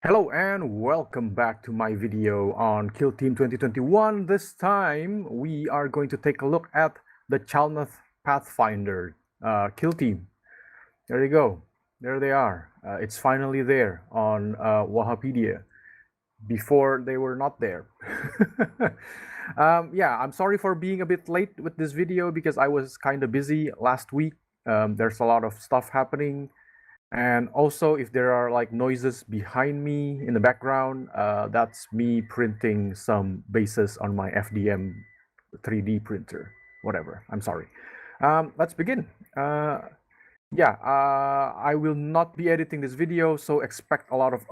Hello and welcome back to my video on Kill Team 2021. This time we are going to take a look at the Chalnath Pathfinder Kill Team. There you go. There they are. It's finally there on Wahapedia. Before they were not there. Yeah, I'm sorry for being a bit late with this video because I was kind of busy last week. There's a lot of stuff happening. And also, if there are like noises behind me in the background, that's me printing some bases on my FDM 3D printer. Whatever, I'm sorry. Let's begin. I will not be editing this video, so expect a lot of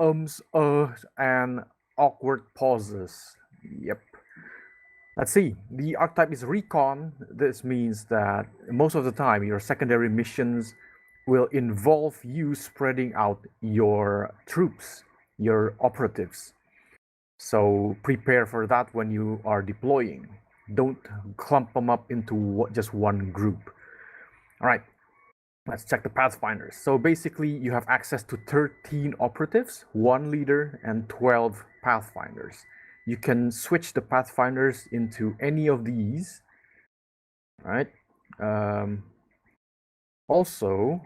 and awkward pauses. Yep. Let's see. The archetype is Recon. This means that most of the time your secondary missions will involve you spreading out your troops, your operatives. So prepare for that when you are deploying. Don't clump them up into just one group. All right, let's check the Pathfinders. So basically you have access to 13 operatives, 1 leader, and 12 Pathfinders. You can switch the Pathfinders into any of these. All right. Also,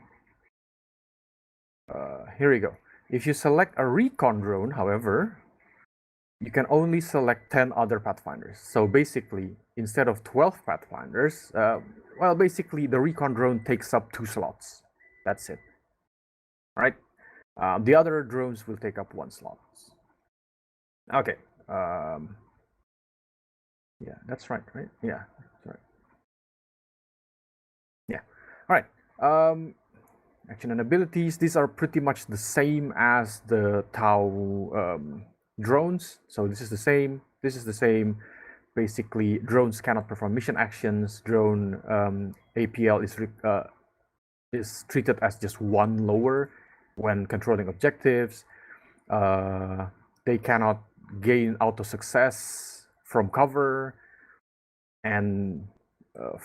here we go. If you select a recon drone, however, you can only select 10 other Pathfinders. So basically, instead of 12 Pathfinders, well, basically the recon drone takes up 2 slots. That's it. All right. The other drones will take up 1 slot. Okay. Yeah, that's right, right? Yeah, that's right. Yeah. All right. Action and abilities, these are pretty much the same as the Tau drones. So this is the same. This is the same. Basically, drones cannot perform mission actions. Drone APL is treated as just 1 lower when controlling objectives. They cannot gain auto success from cover, and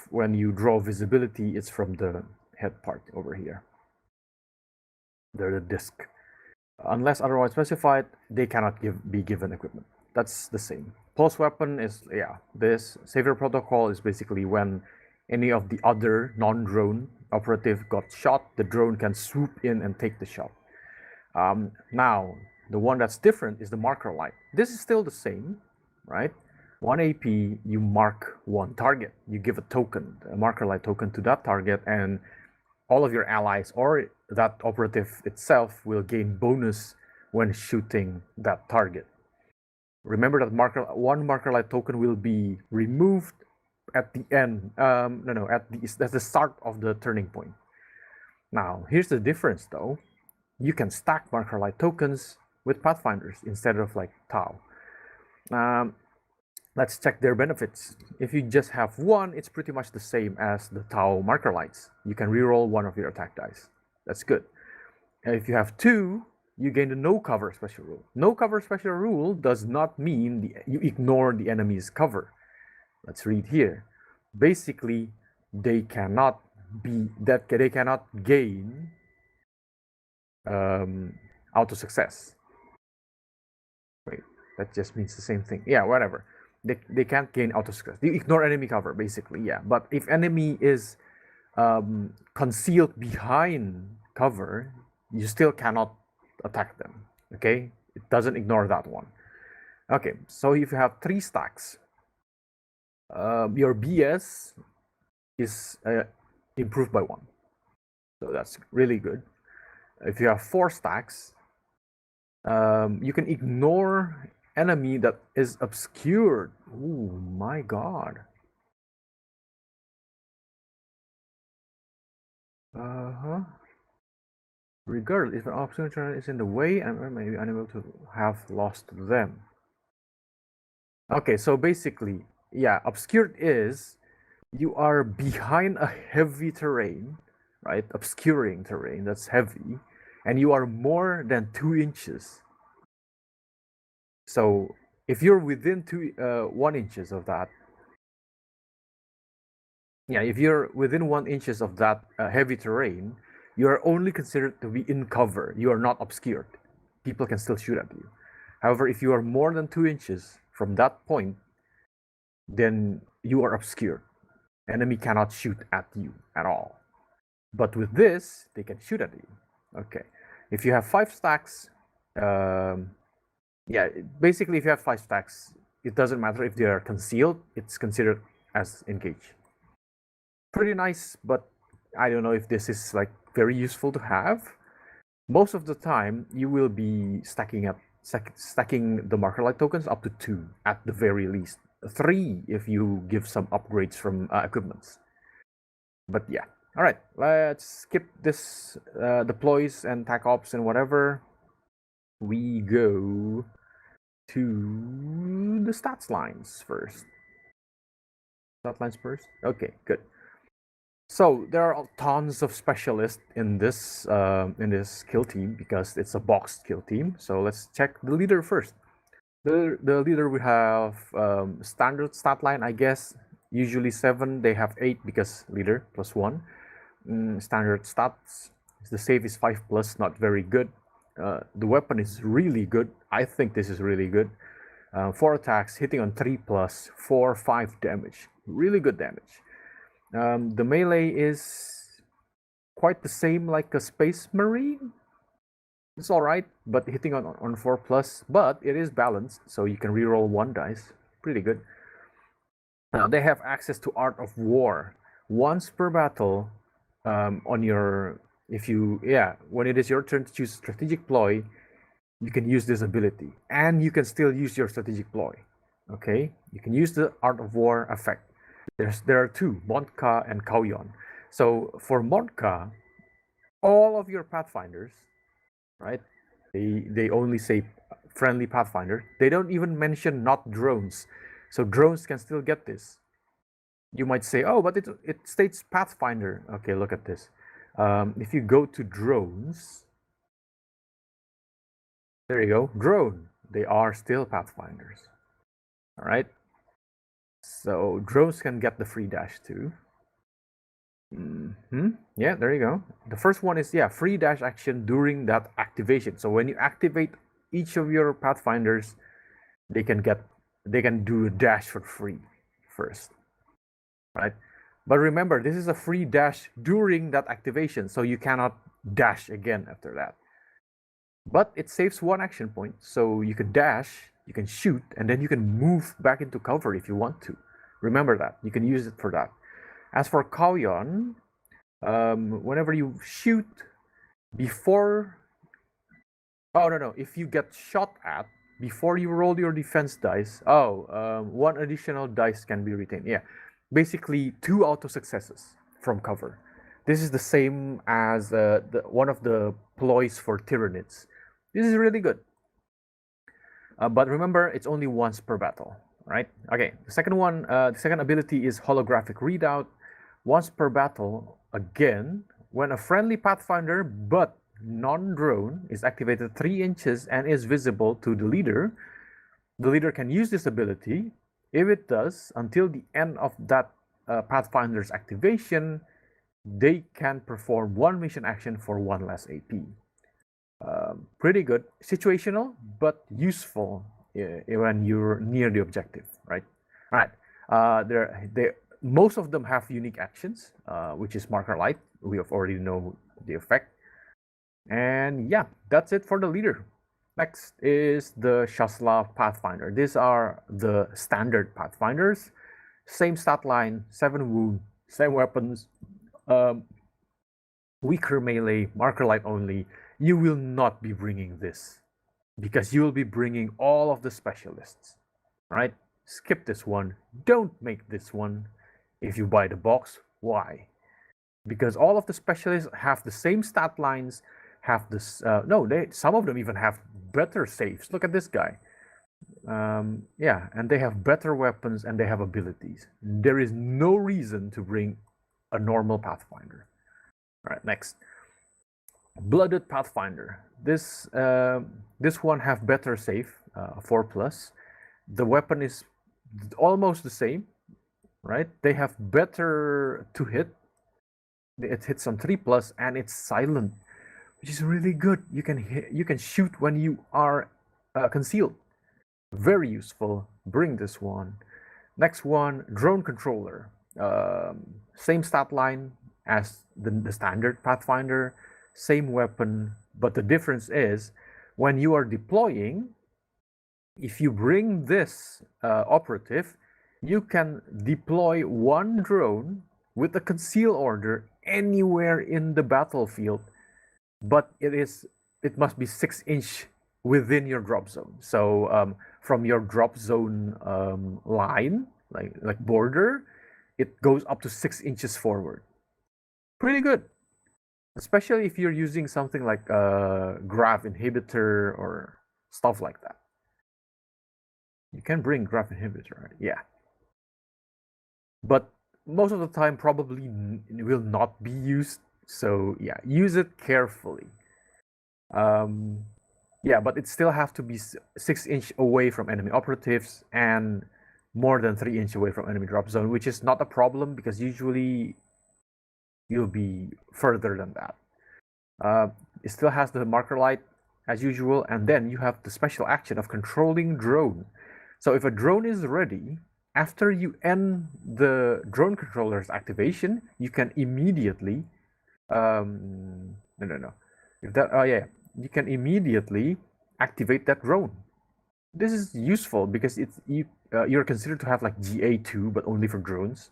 when you draw visibility, it's from the head part over here. They're the disc. Unless otherwise specified, they cannot be given equipment. That's the same. Pulse weapon is, yeah, this. Savior protocol is basically when any of the other non-drone operative got shot, the drone can swoop in and take the shot. Now, the one that's different is the marker light. This is still the same, right? 1 AP, you mark 1 target. You give a token, a marker light token to that target, and all of your allies or that operative itself will gain bonus when shooting that target. Remember that one marker light token will be removed at the end. At the start of the turning point. Now, here's the difference though. You can stack marker light tokens with Pathfinders instead of like Tau. Let's check their benefits. If you just have 1, it's pretty much the same as the Tau marker lights. You can reroll 1 of your attack dice. That's good. And if you have 2, you gain the no cover special rule. No cover special rule does not mean you ignore the enemy's cover. Let's read here. Basically, they cannot gain auto success. Wait, that just means the same thing. Yeah, whatever. They can't gain auto success. You ignore enemy cover, basically, yeah. But if enemy is concealed behind cover, you still cannot attack them, okay? It doesn't ignore that one. Okay, so if you have 3 stacks, your BS is improved by 1. So that's really good. If you have 4 stacks, you can ignore enemy that is obscured. Oh my god. Regardless, if an obscured is in the way, I may be unable to have lost them. Okay, so basically, yeah, obscured is you are behind a heavy terrain, right? Obscuring terrain that's heavy, and you are more than 2 inches. So if you're within 1 inches of that, yeah, if you're within 1 inches of that heavy terrain, you are only considered to be in cover. You are not obscured. people can still shoot at you. However, if you are more than 2 inches from that point, then you are obscured. Enemy cannot shoot at you at all. But with this, they can shoot at you. Okay. If you have 5 stacks, yeah, basically if you have 5 stacks, it doesn't matter if they are concealed, it's considered as engaged. Pretty nice, but I don't know if this is like very useful to have. Most of the time, you will be stacking the marker light tokens up to 2 at the very least. 3 if you give some upgrades from equipments. But yeah, all right, let's skip this deploys and tac ops and whatever. We go to the stats lines first. Stat lines first. Okay, good. So there are tons of specialists in this kill team because it's a boxed kill team. So let's check the leader first. The leader we have standard stat line, I guess. Usually 7. They have 8 because leader +1. Standard stats. The save is 5+, not very good. The weapon is really good. I think this is really good. 4 attacks, hitting on 3+, 4-5 damage. Really good damage. The melee is quite the same like a Space Marine. It's alright, but hitting on 4+, but it is balanced, so you can reroll 1 dice. Pretty good. Now they have access to Art of War. Once per battle, when it is your turn to choose strategic ploy, you can use this ability, and you can still use your strategic ploy. Okay, you can use the Art of War effect. There are 2, Monka and Kauyon. So for Monka, all of your Pathfinders, right? They only say friendly Pathfinder. They don't even mention not drones. So drones can still get this. You might say, oh, but it states Pathfinder. Okay, look at this. If you go to drones, there you go, drone. They are still Pathfinders. All right. So drones can get the free dash too. Yeah, there you go. The first one is free dash action during that activation. So when you activate each of your Pathfinders, they can do a dash for free first, right? But remember, this is a free dash during that activation, so you cannot dash again after that. But it saves 1 action point, so you can dash, you can shoot, and then you can move back into cover if you want to. Remember that. You can use it for that. As for Kauyon, whenever you shoot before... Oh, no. If you get shot at, before you roll your defense dice, 1 additional dice can be retained. Yeah, basically 2 auto successes from cover. This is the same as one of the ploys for Tyranids. This is really good. But remember, it's only once per battle, right? Okay, the second one, the second ability is Holographic Readout. Once per battle, again, when a friendly Pathfinder but non-drone is activated 3 inches and is visible to the leader can use this ability. If it does, until the end of that Pathfinder's activation, they can perform 1 mission action for 1 less AP. Pretty good. Situational, but useful when you're near the objective, right? All right. Most of them have unique actions, which is Marker Light. We have already know the effect. And yeah, that's it for the leader. Next is the Chalnath Pathfinder. These are the standard Pathfinders. Same stat line, 7 wound, same weapons, weaker melee, Marker Light only. You will not be bringing this because you will be bringing all of the specialists, right? Skip this one. Don't make this one. If you buy the box, why? Because all of the specialists have the same stat lines, have this. Some of them even have better saves. Look at this guy. Yeah, and they have better weapons and they have abilities. There is no reason to bring a normal Pathfinder. All right, next. Blooded Pathfinder. This one have better save, 4+. The weapon is almost the same, right? They have better to hit. It hits on 3+, and it's silent. which is really good. You can shoot when you are concealed. Very useful. Bring this one. Next one, drone controller. Same stat line as the standard Pathfinder, same weapon, but the difference is when you are deploying, if you bring this operative, you can deploy one drone with a conceal order anywhere in the battlefield, but it must be 6 inch within your drop zone. So from your drop zone line, like border, it goes up to 6 inches forward. Pretty good, especially if you're using something like a graph inhibitor or stuff like that. You can bring graph inhibitor, yeah, but most of the time probably will not be used. So yeah, use it carefully. Yeah, but it still have to be 6 inch away from enemy operatives and more than 3 inch away from enemy drop zone, which is not a problem because usually you'll be further than that. It still has the marker light as usual, and then you have the special action of controlling drone. So if a drone is ready, after you end the drone controller's activation, you can immediately no. If that yeah, you can immediately activate that drone. This is useful because you're considered to have like GA2, but only for drones.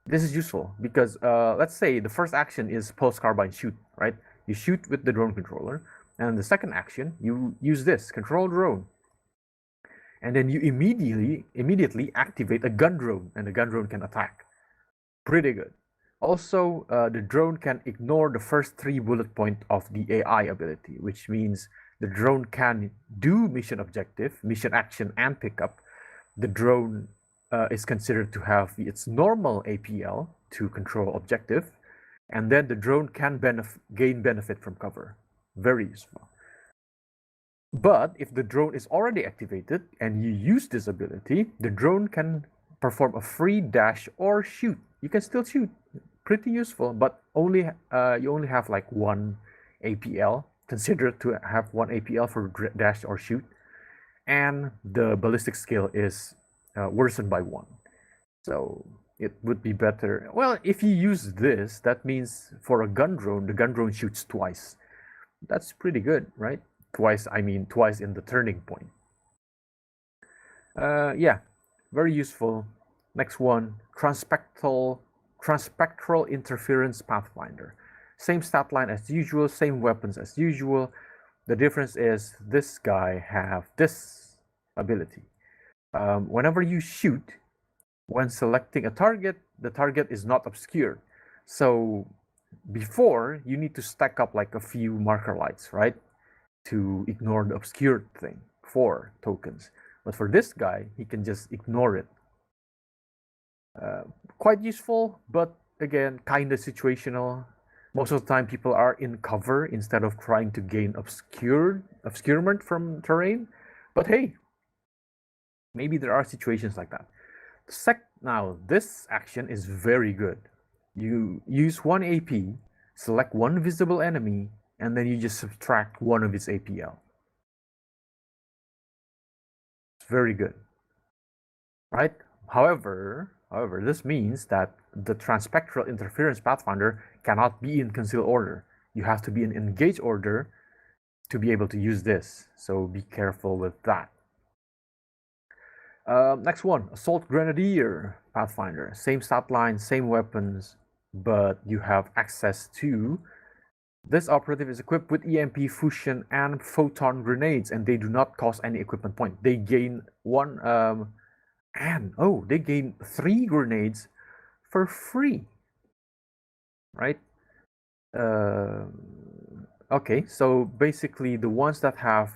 This is useful because let's say the first action is pulse carbine shoot, right? You shoot with the drone controller, and the second action you use this control drone, and then you immediately activate a gun drone, and the gun drone can attack. Pretty good. Also, the drone can ignore the first 3 bullet points of the AI ability, which means the drone can do mission objective, mission action, and pickup. The drone is considered to have its normal APL to control objective, and then the drone can gain benefit from cover. Very useful. But if the drone is already activated and you use this ability, the drone can perform a free dash or shoot. You can still shoot. Pretty useful, but you only have like 1 APL. Consider to have 1 APL for dash or shoot, and the ballistic skill is worsened by 1. So it would be better. Well, if you use this, that means for a gun drone, the gun drone shoots twice. That's pretty good, right? Twice, I mean twice in the turning point. Yeah, very useful. Next one, Transpectral Interference Pathfinder. Same stat line as usual, same weapons as usual. The difference is this guy have this ability. Whenever you shoot, when selecting a target, the target is not obscured. So before, you need to stack up like a few marker lights, right? To ignore the obscured thing, 4 tokens. But for this guy, he can just ignore it. Quite useful, but again, kind of situational. Most of the time, people are in cover instead of trying to gain obscurement from terrain. But hey, maybe there are situations like that. Now, this action is very good. You use 1 AP, select 1 visible enemy, and then you just subtract 1 of its APL. It's very good, right? However, this means that the Transpectral Interference Pathfinder cannot be in conceal order. You have to be in engage order to be able to use this. So be careful with that. Next one, Assault Grenadier Pathfinder. Same stat line, same weapons, but you have access to... This operative is equipped with EMP, fusion, and photon grenades, and they do not cost any equipment point. They gain 1... they gain 3 grenades for free, right? Okay, so basically the ones that have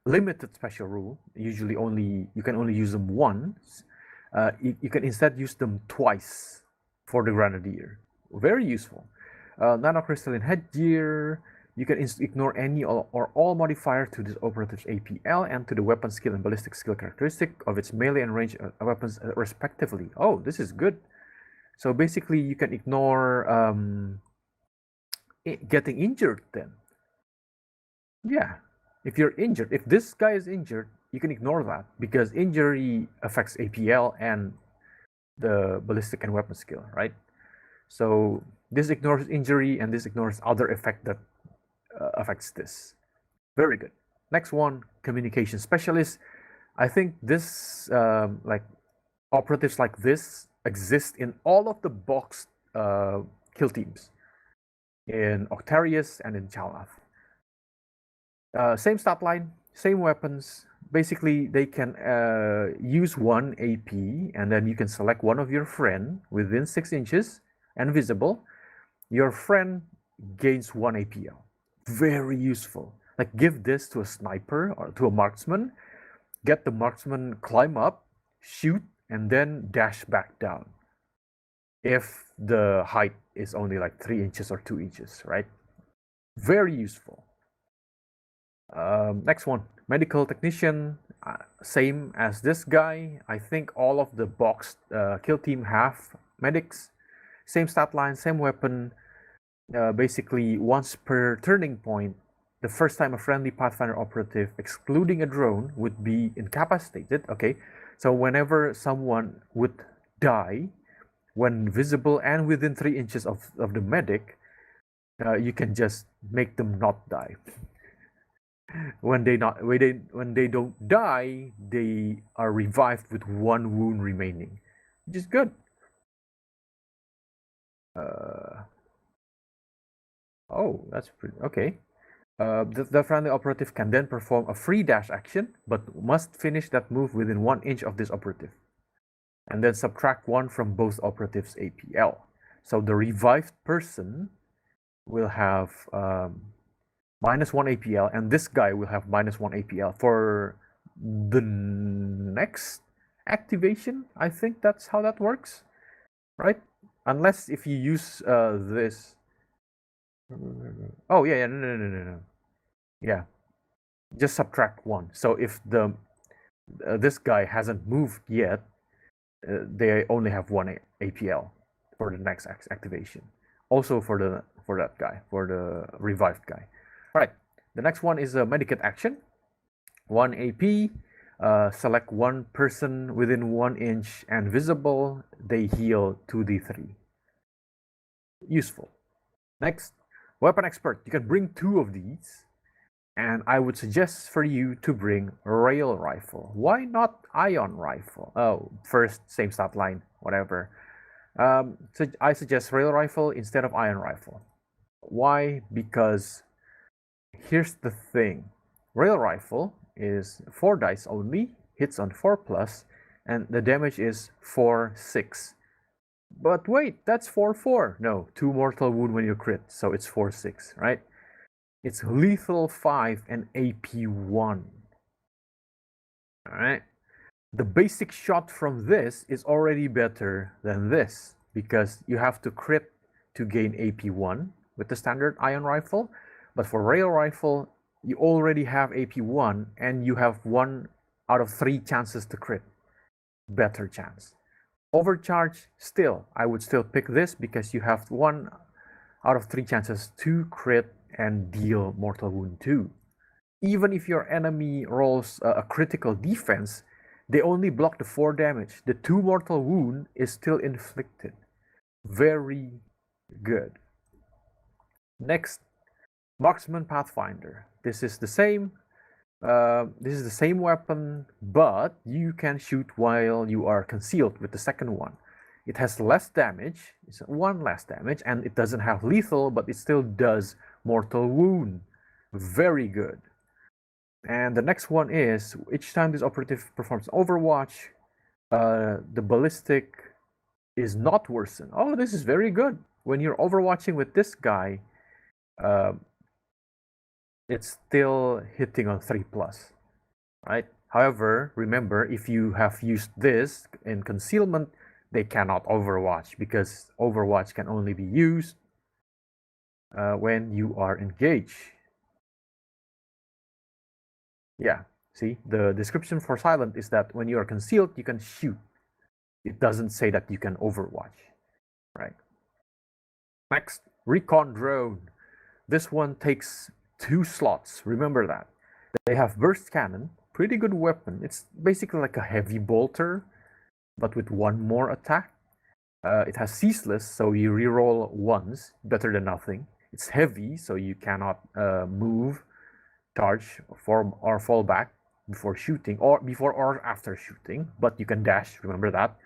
limited special rule, usually you can only use them once. You can instead use them twice for the Grenadier. Very useful. Nanocrystalline headgear. You can ignore any or all modifier to this operative's APL and to the weapon skill and ballistic skill characteristic of its melee and range weapons respectively. Oh, this is good. So basically, you can ignore getting injured then. Yeah, if you're injured, if this guy is injured, you can ignore that because injury affects APL and the ballistic and weapon skill, right? So this ignores injury and this ignores other effect that affects this. Very good. Next one, communication specialist. I think this like operatives like this exist in all of the boxed kill teams in Octarius and in Chalnath. Same stat line, same weapons. Basically, they can use 1 AP, and then you can select one of your friend within 6 inches and visible. Your friend gains 1 APL. Very useful. Like give this to a sniper or to a marksman. Get the marksman climb up, shoot, and then dash back down. If the height is only like 3 inches or 2 inches, right? Very useful. Next one, medical technician, same as this guy. I think all of the boxed kill team have medics, same stat line, same weapon. Basically, once per turning point, the first time a friendly Pathfinder operative, excluding a drone, would be incapacitated. Okay, so whenever someone would die, when visible and within 3 inches of the medic, you can just make them not die. When they don't die, they are revived with 1 wound remaining, which is good. Oh, that's pretty okay. The friendly operative can then perform a free dash action, but must finish that move within 1 inch of this operative, and then subtract 1 from both operatives' APL. So the revived person will have -1 APL, and this guy will have -1 APL for the next activation. I think that's how that works, right? Unless if you use this. Oh yeah, no. Yeah, just subtract 1. So if the this guy hasn't moved yet, they only have 1 APL for the next activation. Also for that guy, for the revived guy. All right, the next one is a medikit action. 1 AP, select 1 person within 1 inch and visible. They heal 2d3. Useful. Next, weapon expert. You can bring 2 of these, and I would suggest for you to bring rail rifle. Why not ion rifle? Oh, first, same stat line, whatever. So I suggest rail rifle instead of ion rifle. Why? Because here's the thing. Rail rifle is 4 dice only, hits on 4+, and the damage is 4/6. But wait, that's 4/4. No, 2 mortal wound when you crit, so it's 4/6, right? It's lethal 5 and AP 1. Alright. The basic shot from this is already better than this because you have to crit to gain AP 1 with the standard ion rifle. But for rail rifle, you already have AP 1 and you have 1 out of 3 chances to crit. Better chance. Overcharge, still, I would still pick this because you have 1 out of 3 chances to crit and deal mortal wound 2. Even if your enemy rolls a critical defense, they only block the 4 damage. The 2 mortal wound is still inflicted. Very good. Next, Marksman Pathfinder. This is the same. This is the same weapon, but you can shoot while you are concealed with the second one. It has less damage, it's 1 less damage, and it doesn't have lethal, but it still does mortal wound. Very good. And the next one is, each time this operative performs Overwatch, the ballistic is not worsened. Oh, this is very good. When you're overwatching with this guy, it's still hitting on 3+, right? However, remember, if you have used this in concealment, they cannot overwatch because overwatch can only be used when you are engaged. Yeah, see, the description for silent is that when you are concealed, you can shoot. It doesn't say that you can overwatch, right? Next, recon drone. This one takes 2 slots. Remember that. They have burst cannon, pretty good weapon. It's basically like a heavy bolter, but with 1 more attack. It has ceaseless, so you reroll once, better than nothing. It's heavy, so you cannot move, charge, or fall back before shooting, or before or after shooting, but you can dash, remember that.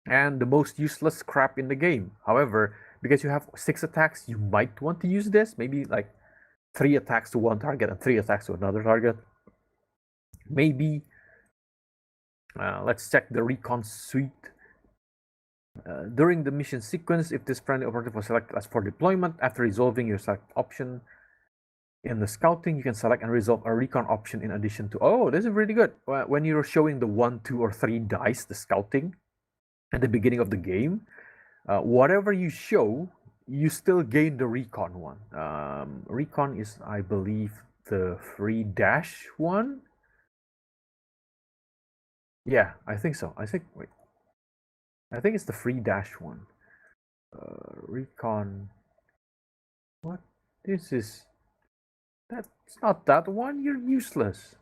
And the most useless crap in the game. However, because you have 6 attacks, you might want to use this. Maybe like 3 attacks to one target and 3 attacks to another target. Maybe. Let's check the recon suite. During the mission sequence, if this friendly operative was selected as for deployment, after resolving your select option in the scouting, you can select and resolve a recon option in addition to. Oh, this is really good. When you're showing the 1, 2, or 3 dice, the scouting, at the beginning of the game, whatever you show, you still gain the recon one. Recon is, I believe, the free dash one. Yeah, I think so. I think it's the free dash one. Recon. What? This is. That's not that one. You're useless.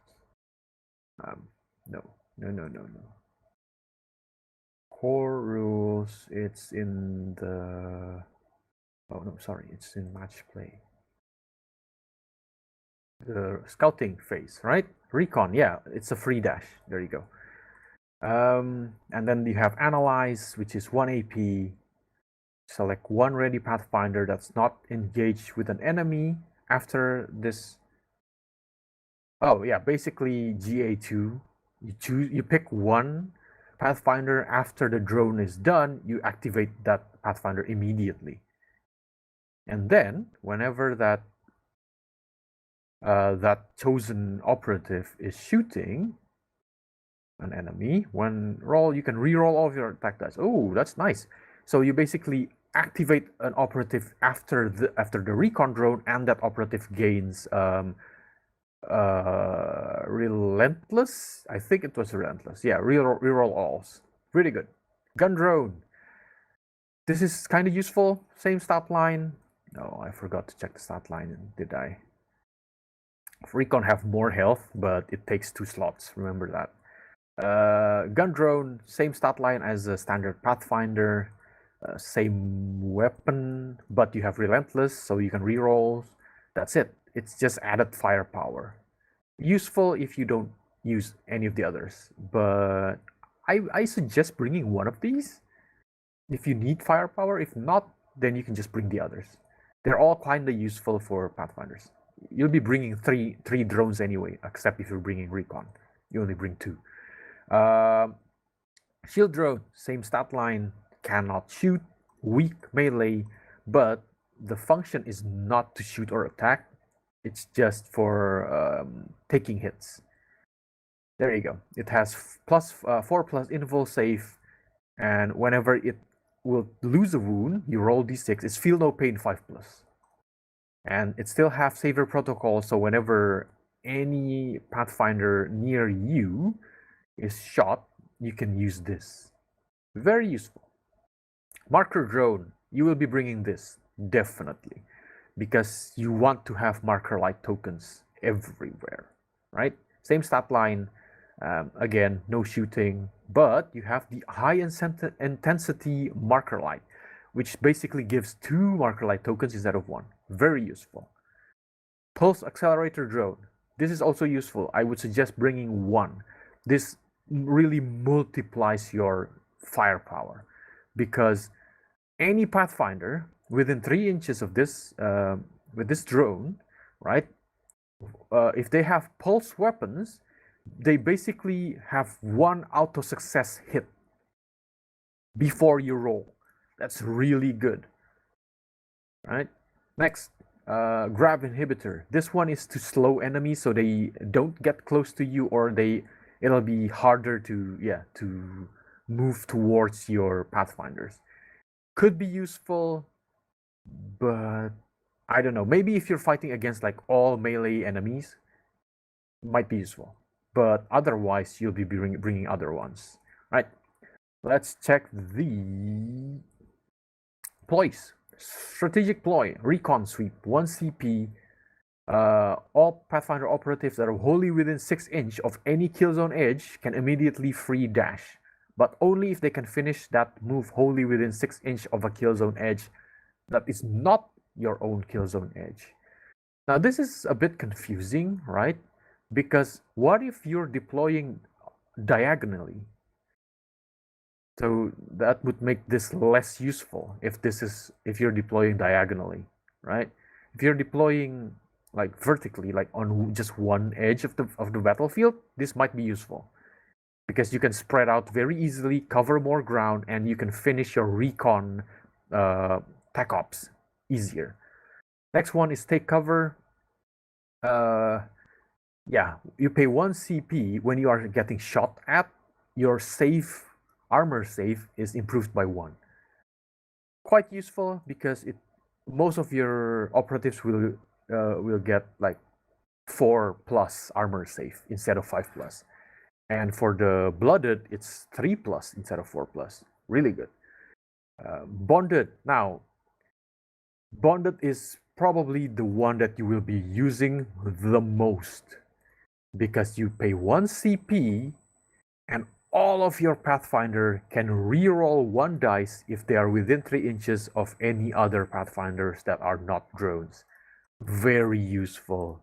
No. Core rules. It's in the. Oh no, sorry. It's in match play. The scouting phase, right? Recon. Yeah, it's a free dash. There you go. And then you have Analyze, which is 1 AP. Select 1 ready Pathfinder that's not engaged with an enemy after this. Oh yeah, basically GA2. You pick 1 Pathfinder after the drone is done. You activate that Pathfinder immediately, and then whenever that chosen operative is shooting an enemy, you can re-roll all of your attack dice. Oh, that's nice. So you basically activate an operative after the recon drone, and that operative gains relentless. I think it was relentless. Yeah, reroll alls. Really good. Gun drone. This is kind of useful. Same stat line. No, I forgot to check the stat line. Did I? Recon have more health, but it takes 2 slots. Remember that. Gun drone, same stat line as a standard Pathfinder. Same weapon, but you have relentless, so you can reroll. That's it. It's just added firepower. Useful if you don't use any of the others, but I suggest bringing one of these if you need firepower. If not, then you can just bring the others. They're all kind of useful for Pathfinders. You'll be bringing three drones anyway, except if you're bringing recon. You only bring 2. Shield drone, same stat line, cannot shoot, weak melee, but the function is not to shoot or attack. It's just for taking hits. There you go. It has 4+ invul save, and whenever it will lose a wound, you roll d6. It's feel no pain 5+. And it still have saver protocol, so whenever any Pathfinder near you is shot, you can use this. Very useful. Marker drone, you will be bringing this, definitely, because you want to have marker light tokens everywhere, right? Same stat line, again, no shooting, but you have the high intensity marker light, which basically gives 2 marker light tokens instead of 1. Very useful. Pulse accelerator drone, this is also useful. I would suggest bringing 1. This really multiplies your firepower, because any Pathfinder within 3 inches of this with this drone, right? If they have pulse weapons, they basically have 1 auto success hit before you roll. That's really good, right? Next, grab inhibitor. This one is to slow enemies so they don't get close to you, or it'll be harder to move towards your Pathfinders. Could be useful, but I don't know. Maybe if you're fighting against like all melee enemies, might be useful. But otherwise, you'll be bringing other ones. Right? Let's check the Ploys. Strategic Ploy, Recon Sweep, 1 CP. All Pathfinder operatives that are wholly within 6 inch of any kill zone edge can immediately free dash, but only if they can finish that move wholly within 6 inch of a kill zone edge that is not your own kill zone edge. Now this is a bit confusing, right? Because what if you're deploying diagonally? So that would make this less useful if you're deploying diagonally, right? If you're deploying like vertically, like on just one edge of the battlefield, this might be useful because you can spread out very easily, cover more ground, and you can finish your recon tac ops easier. Next one is take cover. Yeah, you pay 1 CP when you are getting shot at. Your armor save is improved by 1. Quite useful because most of your operatives will get like 4+ armor save instead of 5+. And for the blooded, it's 3+ instead of 4+. Really good. Bonded. Now, bonded is probably the one that you will be using the most because you pay 1 CP and all of your Pathfinder can reroll 1 dice if they are within 3 inches of any other Pathfinders that are not drones. Very useful.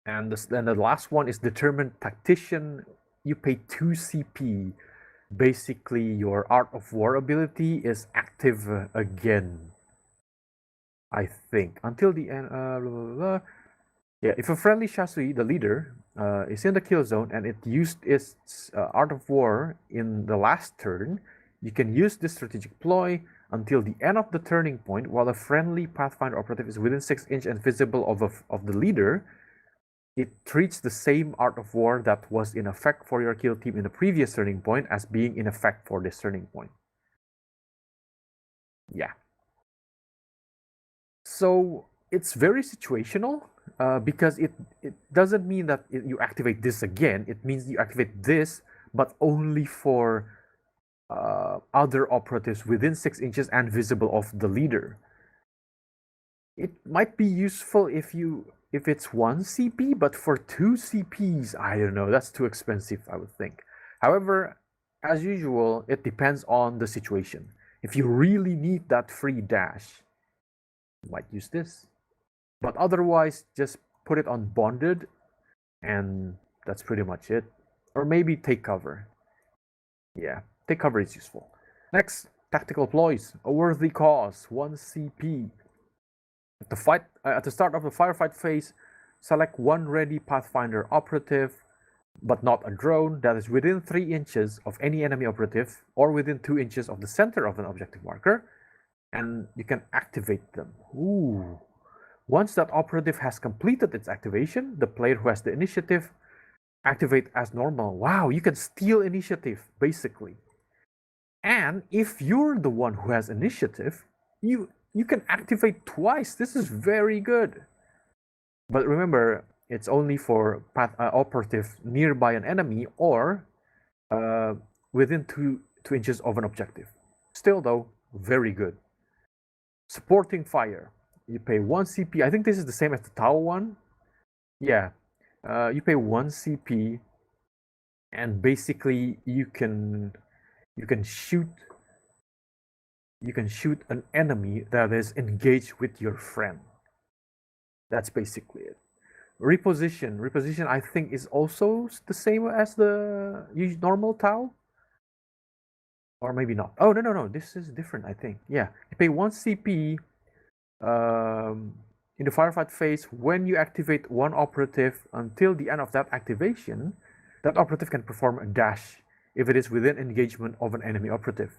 And the last one is Determined Tactician. You pay 2 CP. Basically, your Art of War ability is active again, I think, until the end. Blah, blah, blah. Yeah, if a friendly chassis, the leader, is in the kill zone and it used its Art of War in the last turn, you can use this strategic ploy until the end of the turning point while a friendly Pathfinder operative is within 6 inch and visible of the leader. It treats the same Art of War that was in effect for your kill team in the previous turning point as being in effect for this turning point. Yeah. So it's very situational because it doesn't mean that you activate this again. It means you activate this, but only for other operatives within 6 inches and visible of the leader. It might be useful if it's 1 CP, but for 2 CPs, I don't know, that's too expensive, I would think. However, as usual, it depends on the situation. If you really need that free dash, you might use this. But otherwise, just put it on bonded, and that's pretty much it. Or maybe take cover. Yeah, take cover is useful. Next, Tactical Ploys, a worthy cause, 1 CP. At the start of the firefight phase, select 1 ready Pathfinder operative, but not a drone, that is within 3 inches of any enemy operative or within 2 inches of the center of an objective marker, and you can activate them. Ooh. Once that operative has completed its activation, the player who has the initiative activate as normal. Wow, you can steal initiative, basically. And if you're the one who has initiative, you can activate twice. This is very good. But remember, it's only for operative nearby an enemy or within 2 inches of an objective. Still, though, very good. Supporting fire. You pay 1 CP. I think this is the same as the Tau one. Yeah. You pay 1 CP, and basically you can shoot an enemy that is engaged with your friend. That's basically it. Reposition I think is also the same as the normal Tau, or maybe not. Oh, no, this is different, I think. Yeah, you pay 1 CP in the firefight phase. When you activate 1 operative until the end of that activation, that operative can perform a dash if it is within engagement of an enemy operative.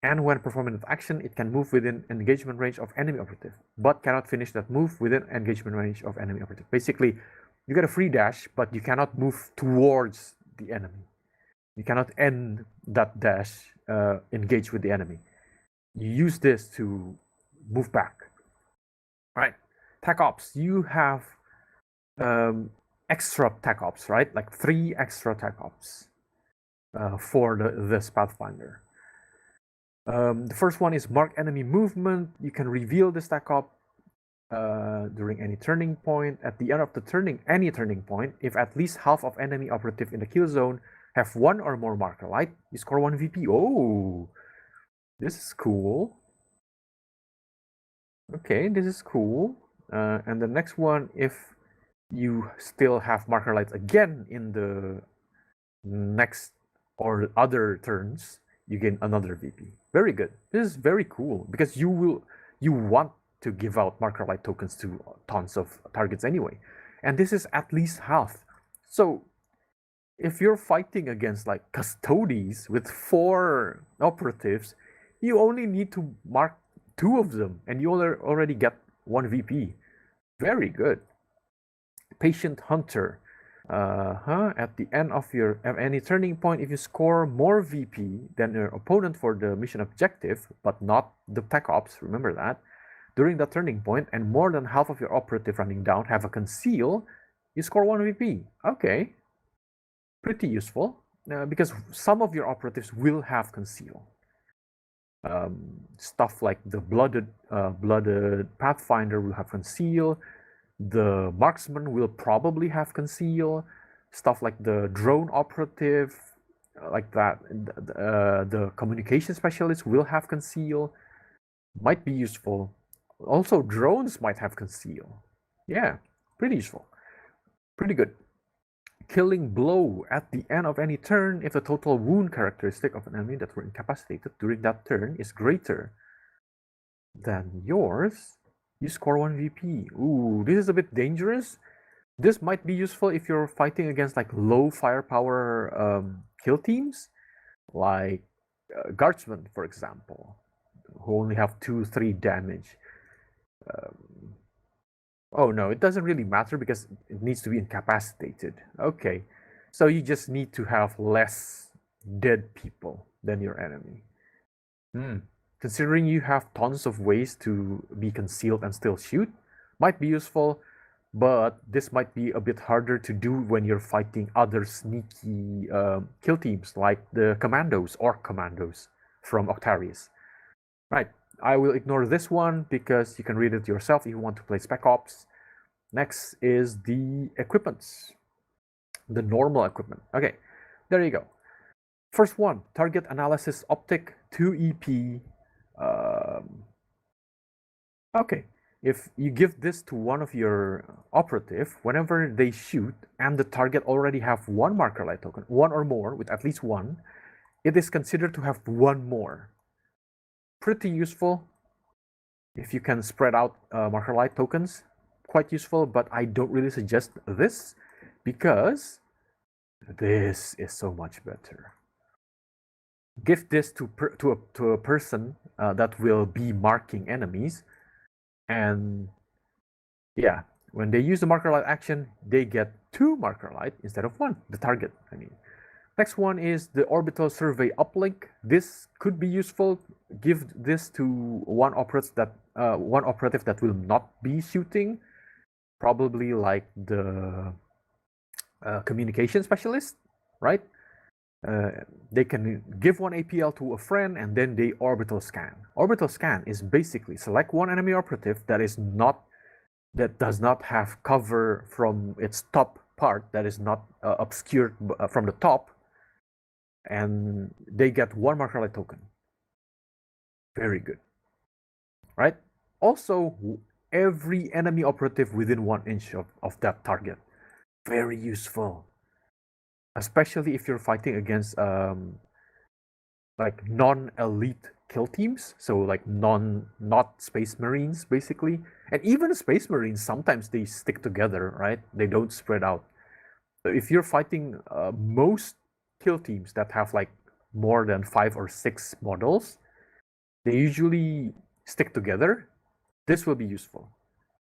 And when performing an action, it can move within engagement range of enemy operative, but cannot finish that move within engagement range of enemy operative. Basically, you get a free dash, but you cannot move towards the enemy. You cannot end that dash, engage with the enemy. You use this to move back. All right, Tac Ops. You have extra Tac Ops, right? Like 3 extra Tac Ops for this Pathfinder. The first one is mark enemy movement. You can reveal this Tac Op during any turning point. At the end of the any turning point, if at least half of enemy operative in the kill zone have one or more marker light, you score 1 VP. Oh, this is cool. Okay, this is cool. And the next one, if you still have marker lights again in the next or other turns, you gain another VP. Very good. This is very cool because you want to give out marker light tokens to tons of targets anyway, and this is at least half. So if you're fighting against like custodies with 4 operatives, you only need to mark 2 of them and you already get 1 VP. Very good. Patient Hunter. At the end of any turning point, if you score more VP than your opponent for the mission objective, but not the Tac Ops, remember that, during that turning point, and more than half of your operative running down have a conceal, you score 1 VP. Okay. Pretty useful, because some of your operatives will have conceal. Stuff like the blooded Pathfinder will have conceal. The marksman will probably have conceal. Stuff like the drone operative, like that. The communication specialist will have conceal. Might be useful. Also, drones might have conceal. Yeah, pretty useful. Pretty good. Killing blow at the end of any turn if the total wound characteristic of an enemy that were incapacitated during that turn is greater than yours, you score 1 VP. Ooh, this is a bit dangerous. This might be useful if you're fighting against like low firepower kill teams, like guardsmen, for example, who only have 2-3 damage. Oh no, it doesn't really matter because it needs to be incapacitated. Okay, so you just need to have less dead people than your enemy. Considering you have tons of ways to be concealed and still shoot, might be useful, but this might be a bit harder to do when you're fighting other sneaky kill teams like the commandos from Octarius. Right, I will ignore this one because you can read it yourself if you want to play Spec Ops. Next is the equipments, the normal equipment. Okay, there you go. First one, target analysis optic 2 EP. Okay, if you give this to one of your operative, whenever they shoot and the target already have 1 marker light token, 1 or more with at least 1, it is considered to have 1 more. Pretty useful if you can spread out marker light tokens. Quite useful, but I don't really suggest this because this is so much better. Give this to a person that will be marking enemies, and yeah, when they use the marker light action, they get 2 marker light instead of 1. The target, I mean. Next one is the orbital survey uplink. This could be useful. Give this to one operative that will not be shooting, probably like the communication specialist, right? They can give 1 APL to a friend and then they orbital scan. Orbital scan is basically select one enemy operative that does not have cover from its top part, that is not obscured from the top, and they get 1 marker light token. Very good, right? Also, every enemy operative within 1 inch of that target. Very useful, especially if you're fighting against like non-elite kill teams, so like not Space Marines basically, and even Space Marines sometimes they stick together, right? They don't spread out. So if you're fighting most kill teams that have like more than 5 or 6 models, they usually stick together. This will be useful.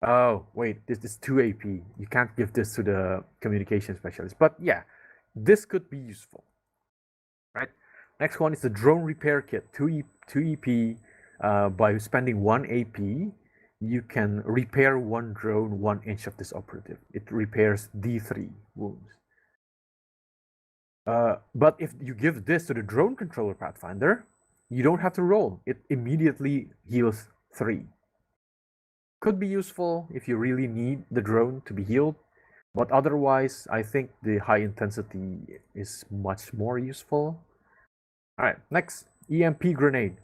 Oh wait, this is 2 AP. You can't give this to the communication specialist, but yeah, this could be useful, right? Next one is the drone repair kit, 2 EP. By spending 1 AP, you can repair 1 drone 1 inch of this operative. It repairs D3 wounds. But if you give this to the drone controller Pathfinder, you don't have to roll. It immediately heals 3. Could be useful if you really need the drone to be healed, but otherwise, I think the high intensity is much more useful. Alright, next, EMP grenade.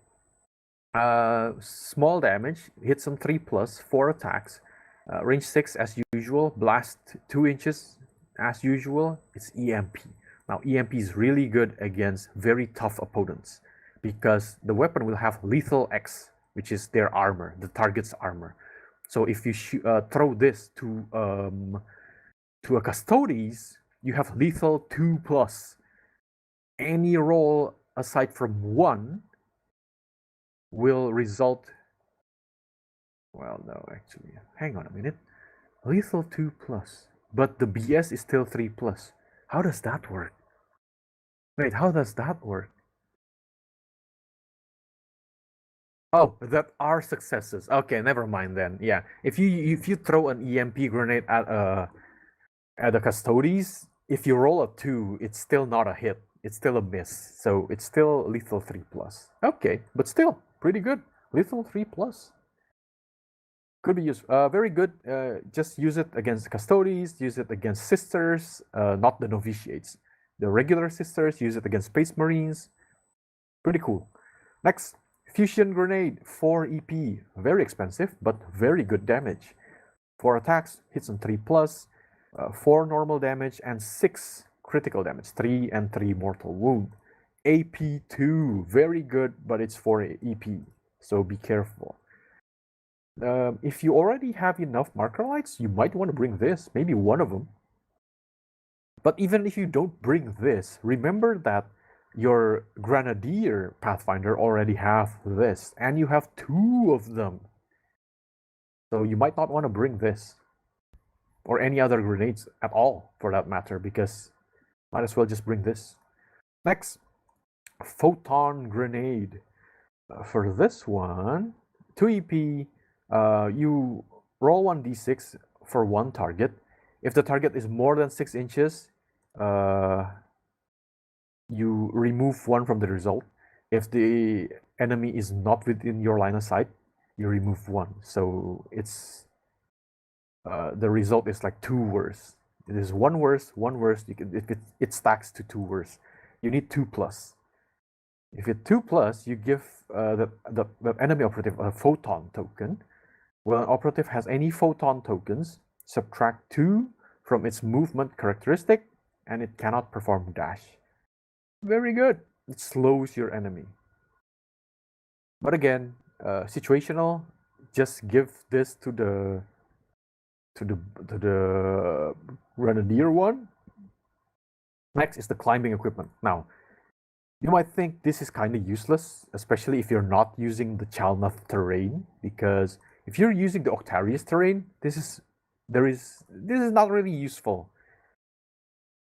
Small damage, hits on 3+, 4 attacks, range 6 as usual, blast 2 inches as usual. It's EMP. Now EMP is really good against very tough opponents because the weapon will have lethal X, which is their armor, the target's armor. So if you throw this to a Custodes, you have lethal 2+. Any roll aside from 1 will result. Well, no, actually, hang on a minute. Lethal 2+, but the BS is still 3+. How does that work? Wait, how does that work? Oh, that are successes. Okay, never mind then. Yeah, if you throw an EMP grenade at the Custodes, if you roll a 2, it's still not a hit. It's still a miss. So it's still lethal 3+. Okay, but still pretty good. Lethal 3+. Could be used. Very good. Just use it against Custodes. Use it against Sisters, not the Novitiates. The regular Sisters. Use it against Space Marines. Pretty cool. Next, Fusion Grenade, 4 EP. Very expensive, but very good damage. 4 attacks, hits on 3+, 4 normal damage, and 6 critical damage. 3 and 3 mortal wound. AP2, very good, but it's 4 EP, so be careful. If you already have enough marker lights, you might want to bring this, maybe one of them. But even if you don't bring this, remember that your Grenadier Pathfinder already have this, and you have 2 of them. So you might not want to bring this, or any other grenades at all, for that matter, because might as well just bring this. Next, Photon Grenade. For this one, 2 EP, you roll 1d6 for 1 target. If the target is more than 6 inches, you remove 1 from the result. If the enemy is not within your line of sight, you remove 1. So it's the result is like 2 worse. It is 1 worse, 1 worse. If it stacks to 2 worse, you need 2+. If it's 2+, you give the enemy operative a photon token. When an operative has any photon tokens, subtract 2 from its movement characteristic, and it cannot perform dash. Very good. It slows your enemy. But again, situational. Just give this to the Grenadier one. Next is the climbing equipment. Now, you might think this is kind of useless, especially if you're not using the Chalnath terrain, because if you're using the Octarius terrain, this is not really useful.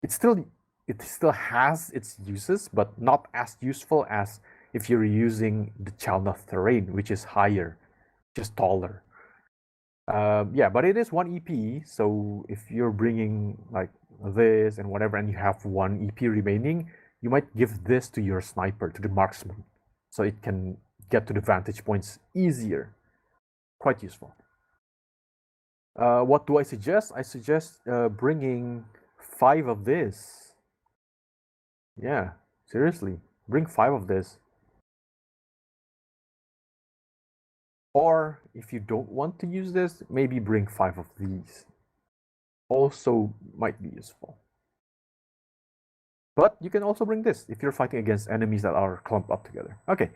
It still has its uses, but not as useful as if you're using the Chalnath terrain, which is higher, just taller. Yeah, but it is 1 EP, so if you're bringing like this and whatever, and you have 1 EP remaining, you might give this to your sniper, to the marksman, so it can get to the vantage points easier. Quite useful. What do I suggest? I suggest bringing 5 of this. Yeah, seriously, bring 5 of this. Or if you don't want to use this, maybe bring 5 of these. Also might be useful. But you can also bring this if you're fighting against enemies that are clumped up together. Okay.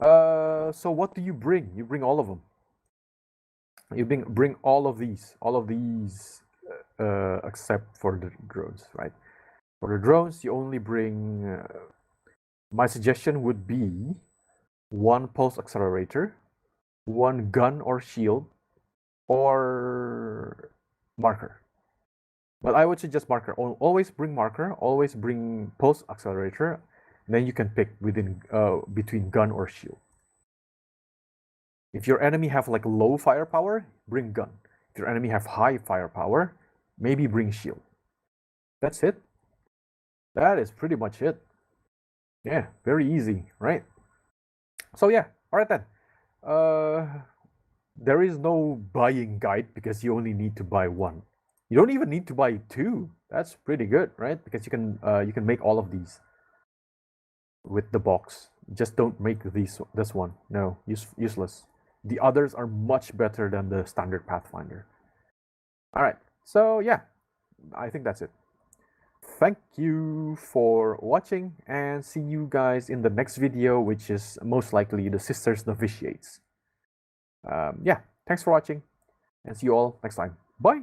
So what do you bring? You bring all of them. You bring all of these except for the drones, right? For the drones, you only bring. My suggestion would be 1 pulse accelerator, 1 gun or shield, or marker. But I would suggest marker. Always bring marker. Always bring pulse accelerator. And then you can pick between gun or shield. If your enemy have like low firepower, bring gun. If your enemy have high firepower, maybe bring shield. That's it. That is pretty much it. Yeah, very easy, right? So yeah, all right then. There is no buying guide because you only need to buy one. You don't even need to buy two. That's pretty good, right? Because you can make all of these with the box. Just don't make this one. No, useless. The others are much better than the standard Pathfinder. All right. So yeah, I think that's it. Thank you for watching and see you guys in the next video, which is most likely the Sisters Novitiates. Yeah, thanks for watching and see you all next time. Bye.